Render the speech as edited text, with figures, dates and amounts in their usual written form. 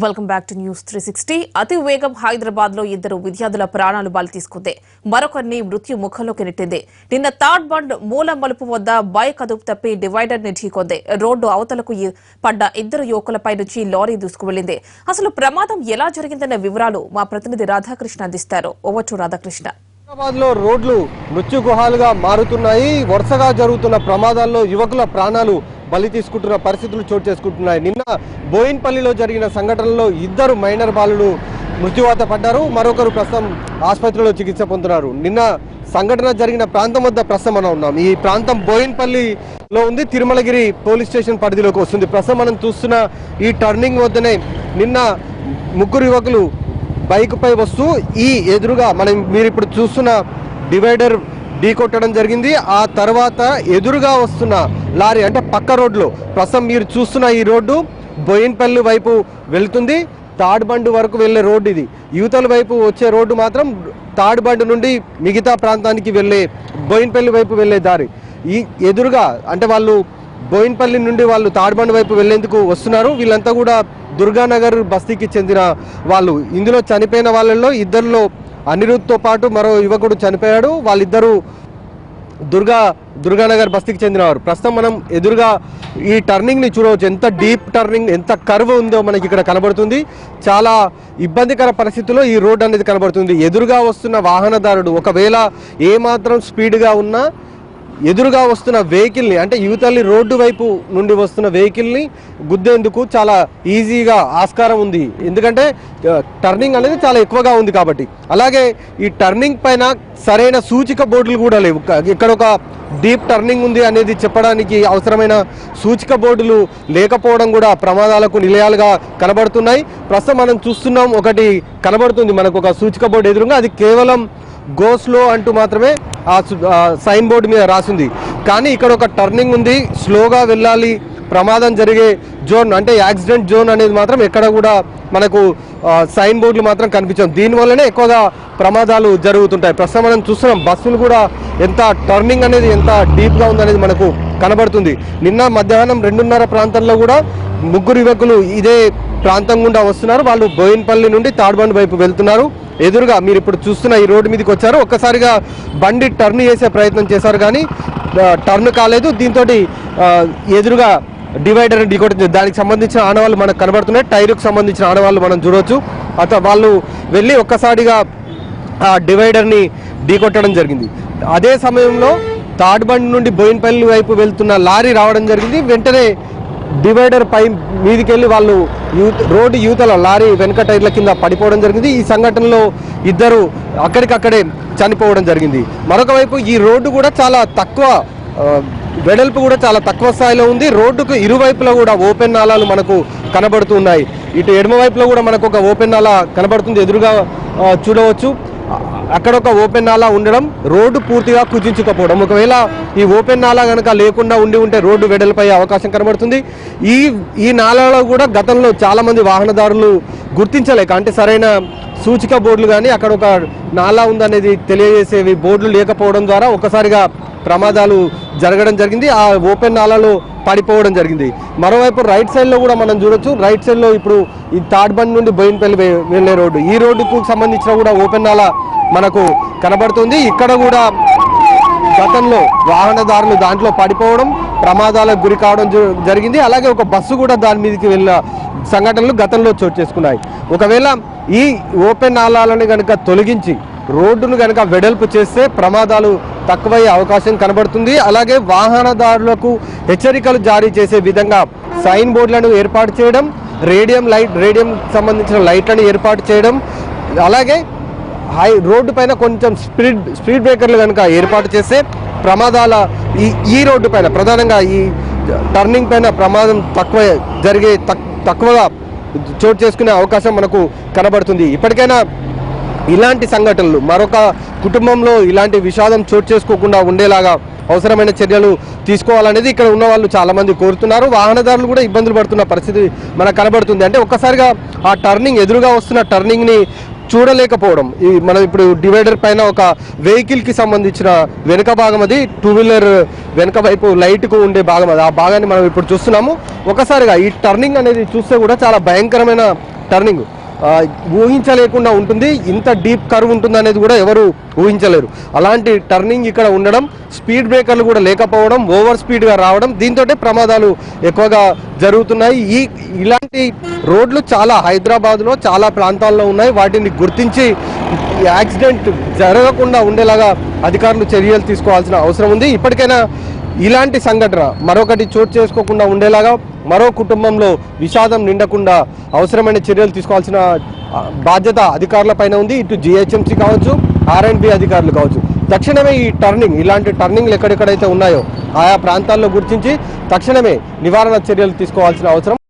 Welcome back to news 360. అతి వేగం హైదరాబాద్ లో ఇద్దరు విద్యార్థుల ప్రాణాలు బలి తీసుకుంది. మరొకరిని మృత్యు ముఖంలోకి నెట్టింది. నిన్న థర్డ్ బండ్ మూల మలుపు వద్ద బైక్ అదుపు తప్పి డివైడర్ ని ఢీకొంది. రోడ్డు అవతలకు పడ్డ ఇద్దరు యువకులపై నుంచి లారీ దూసుకువెళ్లింది. అసలు ప్రమాదం ఎలా జరిగిందన్న వివరాలు మా ప్రతినిధి రాధాకృష్ణ అందిస్తారు. Over to Radhakrishna. హైదరాబాద్ లో రోడ్లు మృత్యు గుహాలుగా మారుతున్నాయి. వరుసగా జరుగుతున్న ప్రమాదాల్లో యువకుల ప్రాణాలు బలి తీసుకుంటున్న పరిస్థితులు చోటు చేసుకుంటున్నాయి. నిన్న బోయిన్పల్లిలో జరిగిన సంఘటనలో ఇద్దరు మైనర్ బాలులు మృత్యువాత పడ్డారు. మరొకరు ప్రస్తుతం ఆసుపత్రిలో చికిత్స పొందుతున్నారు. నిన్న సంఘటన జరిగిన ప్రాంతం వద్ద ప్రస్తుతం మనం ఉన్నాం. ఈ ప్రాంతం బోయిన్పల్లిలో ఉంది. తిరుమలగిరి పోలీస్ స్టేషన్ పరిధిలోకి వస్తుంది. ప్రస్తుతం మనం చూస్తున్న ఈ టర్నింగ్ వద్దనే నిన్న ముగ్గురు యువకులు బైక్ పై వస్తూ ఈ ఎదురుగా మీరు ఇప్పుడు చూస్తున్న డివైడర్ ఢీకొట్టడం జరిగింది. ఆ తర్వాత ఎదురుగా వస్తున్న లారీ అంటే పక్క రోడ్లో ప్రస్తుతం మీరు చూస్తున్న ఈ రోడ్డు బోయిన్పల్లి వైపు వెళ్తుంది. థర్డ్ బండ్ వరకు వెళ్లే రోడ్డు ఇది. యువతల వైపు వచ్చే రోడ్డు మాత్రం థర్డ్ బండ్ నుండి మిగతా ప్రాంతానికి వెళ్ళే బోయిన్పల్లి వైపు వెళ్లే దారి. ఈ ఎదురుగా అంటే వాళ్ళు బోయిన్పల్లి నుండి వాళ్ళు థర్డ్ బండ్ వైపు వెళ్లేందుకు వస్తున్నారు. వీళ్ళంతా కూడా దుర్గానగర్ బస్తీకి చెందిన వాళ్ళు. ఇందులో చనిపోయిన వాళ్ళల్లో ఇద్దరిలో అనిరుద్ధ్తో పాటు మరో యువకుడు చనిపోయాడు. వాళ్ళిద్దరూ దుర్గానగర్ బస్తీకి చెందినవారు. ప్రస్తుతం మనం ఎదురుగా ఈ టర్నింగ్ ని చూడవచ్చు. ఎంత డీప్ టర్నింగ్, ఎంత కర్వ్ ఉందో మనకి ఇక్కడ కనబడుతుంది. చాలా ఇబ్బందికర పరిస్థితుల్లో ఈ రోడ్ అనేది కనబడుతుంది. ఎదురుగా వస్తున్న వాహనదారుడు ఒకవేళ ఏమాత్రం స్పీడ్గా ఉన్నా ఎదురుగా వస్తున్న వెహికల్ని అంటే యువతల్లి రోడ్డు వైపు నుండి వస్తున్న వెహికల్ని గుద్దేందుకు చాలా ఈజీగా ఆస్కారం ఉంది. ఎందుకంటే టర్నింగ్ అనేది చాలా ఎక్కువగా ఉంది కాబట్టి. అలాగే ఈ టర్నింగ్ పైన సరైన సూచిక బోర్డులు కూడా లేవు. ఇక్కడ ఒక డీప్ టర్నింగ్ ఉంది అనేది చెప్పడానికి అవసరమైన సూచిక బోర్డులు లేకపోవడం కూడా ప్రమాదాలకు నిలయాలుగా కనబడుతున్నాయి. ప్రస్తుతం మనం చూస్తున్నాం, ఒకటి కనబడుతుంది మనకు ఒక సూచిక బోర్డు ఎదురుగా. అది కేవలం గో స్లో అంటూ మాత్రమే ఆ సైన్ బోర్డు మీద రాసింది. కానీ ఇక్కడ ఒక టర్నింగ్ ఉంది, స్లోగా వెళ్ళాలి, ప్రమాదం జరిగే జోన్ అంటే యాక్సిడెంట్ జోన్ అనేది మాత్రం ఎక్కడ కూడా మనకు సైన్ బోర్డులు మాత్రం కనిపించవు. దీనివల్లనే ఎక్కువగా ప్రమాదాలు జరుగుతుంటాయి. ప్రస్తుతం మనం చూస్తున్నాం బస్సులు కూడా ఎంత టర్నింగ్ అనేది ఎంత డీప్గా ఉందనేది మనకు కనబడుతుంది. నిన్న మధ్యాహ్నం 2:30 ప్రాంతంలో కూడా ముగ్గురు యువకులు ఇదే ప్రాంతం గుండా వస్తున్నారు. వాళ్ళు బోయిన్పల్లి నుండి థర్డ్ బండ్ వైపు వెళ్తున్నారు. ఎదురుగా మీరు ఇప్పుడు చూస్తున్న ఈ రోడ్డు మీదకి వచ్చారు. ఒక్కసారిగా బండి టర్న్ చేసే ప్రయత్నం చేశారు కానీ టర్న్ కాలేదు. దీంతో ఎదురుగా డివైడర్ ఢీకొట్టింది. దానికి సంబంధించిన ఆనవాళ్ళు మనకు కనబడుతున్నాయి. టైరుకు సంబంధించిన ఆనవాళ్ళు మనం చూడవచ్చు. వాళ్ళు వెళ్ళి ఒక్కసారిగా ఆ డివైడర్ని ఢీకొట్టడం జరిగింది. అదే సమయంలో థర్డ్ బండ్ నుండి బోయిన్పల్లి వైపు వెళ్తున్న లారీ రావడం జరిగింది. వెంటనే డివైడర్ పై మీదికి వెళ్ళి వాళ్ళు రోడ్డు యువతల లారీ వెనక టైర్ల కింద పడిపోవడం జరిగింది. ఈ సంఘటనలో ఇద్దరు అక్కడికక్కడే చనిపోవడం జరిగింది. మరొక వైపు ఈ రోడ్డు కూడా చాలా తక్కువ వెడల్పు కూడా చాలా తక్కువ స్థాయిలో ఉంది. రోడ్డుకు ఇరువైపులా కూడా ఓపెన్ నాలాలు మనకు కనబడుతున్నాయి. ఇటు ఎడమ వైపులో కూడా మనకు ఒక ఓపెన్ నాలా కనబడుతుంది. ఎదురుగా చూడవచ్చు అక్కడ ఒక ఓపెన్ నాలా ఉండడం, రోడ్డు పూర్తిగా కుచించుకపోవడం. ఒకవేళ ఈ ఓపెన్ నాలా కనుక లేకుండా ఉంటే రోడ్డు వెడల్పై అవకాశం కనబడుతుంది. ఈ నాలాలో కూడా గతంలో చాలా మంది వాహనదారులు గుర్తించలేక అంటే సరైన సూచిక బోర్డులు కానీ అక్కడ ఒక నాలా ఉందనేది తెలియజేసేవి బోర్డులు లేకపోవడం ద్వారా ఒక్కసారిగా ప్రమాదాలు జరగడం జరిగింది. ఆ ఓపెన్ నాలాలో పడిపోవడం జరిగింది. మరోవైపు రైట్ సైడ్లో కూడా మనం చూడొచ్చు. రైట్ సైడ్లో ఇప్పుడు ఈ థర్డ్ బండ్ నుండి బోయిన్పల్లి వెళ్ళే రోడ్డు, ఈ రోడ్డుకు సంబంధించిన కూడా ఓపెన్ నాలా మనకు కనబడుతుంది. ఇక్కడ కూడా గతంలో వాహనదారులు దాంట్లో పడిపోవడం, ప్రమాదాలకు గురి కావడం జరిగింది. అలాగే ఒక బస్సు కూడా దాని మీదకి వెళ్ళిన సంఘటనలు గతంలో చోటు చేసుకున్నాయి. ఒకవేళ ఈ ఓపెన్ నాలాలను కనుక తొలగించి రోడ్డును కనుక వెడల్పు చేస్తే ప్రమాదాలు తక్కువయ్యే అవకాశం కనబడుతుంది. అలాగే వాహనదారులకు హెచ్చరికలు జారీ చేసే విధంగా సైన్ బోర్డులను ఏర్పాటు చేయడం, రేడియం సంబంధించిన లైట్లను ఏర్పాటు చేయడం, అలాగే రోడ్డు పైన కొంచెం స్పీడ్ బ్రేకర్లు కనుక ఏర్పాటు చేస్తే ప్రమాదాల ఈ రోడ్డు పైన ప్రధానంగా ఈ టర్నింగ్ పైన ప్రమాదం తక్కువగా చోటు చేసుకునే అవకాశం మనకు కనబడుతుంది. ఇప్పటికైనా ఇలాంటి సంఘటనలు మరొక కుటుంబంలో ఇలాంటి విషాదం చోటు చేసుకోకుండా ఉండేలాగా అవసరమైన చర్యలు తీసుకోవాలనేది ఇక్కడ ఉన్న వాళ్ళు చాలా మంది కోరుతున్నారు. వాహనదారులు కూడా ఇబ్బందులు పడుతున్న పరిస్థితి మనకు కనబడుతుంది. అంటే ఒక్కసారిగా ఆ టర్నింగ్ ఎదురుగా వస్తున్న టర్నింగ్ని చూడలేకపోవడం. ఈ మనం ఇప్పుడు డివైడర్ పైన ఒక వెహికల్ కి సంబంధించిన వెనుక భాగం, అది 2 వీలర్ వెనుక వైపు లైట్ కు ఉండే భాగం, అది ఆ భాగాన్ని మనం ఇప్పుడు చూస్తున్నాము. ఒకసారిగా ఈ టర్నింగ్ అనేది చూస్తే కూడా చాలా భయంకరమైన టర్నింగ్, ఊహించలేకుండా ఉంటుంది. ఇంత డీప్ కర్వ్ ఉంటుంది అనేది కూడా ఎవరు ఊహించలేరు. అలాంటి టర్నింగ్ ఇక్కడ ఉండడం, స్పీడ్ బ్రేకర్లు కూడా లేకపోవడం, ఓవర్ స్పీడ్గా రావడం, దీంతో ప్రమాదాలు ఎక్కువగా జరుగుతున్నాయి. ఇలాంటి రోడ్లు చాలా హైదరాబాద్లో చాలా ప్రాంతాల్లో ఉన్నాయి. వాటిని గుర్తించి యాక్సిడెంట్ జరగకుండా ఉండేలాగా అధికారులు చర్యలు తీసుకోవాల్సిన అవసరం ఉంది. ఇప్పటికైనా ఇలాంటి సంఘటన మరొకటి చోటు చేసుకోకుండా ఉండేలాగా, మరో కుటుంబంలో విషాదం నిండకుండా అవసరమైన చర్యలు తీసుకోవాల్సిన బాధ్యత అధికారుల పైన ఉంది. ఇటు జిహెచ్ఎంసీ కావచ్చు, R&B అధికారులు కావచ్చు. తక్షణమే ఈ టర్నింగ్, ఇలాంటి టర్నింగ్లు ఎక్కడెక్కడైతే ఉన్నాయో ఆయా ప్రాంతాల్లో గుర్తించి తక్షణమే నివారణ చర్యలు తీసుకోవాల్సిన అవసరం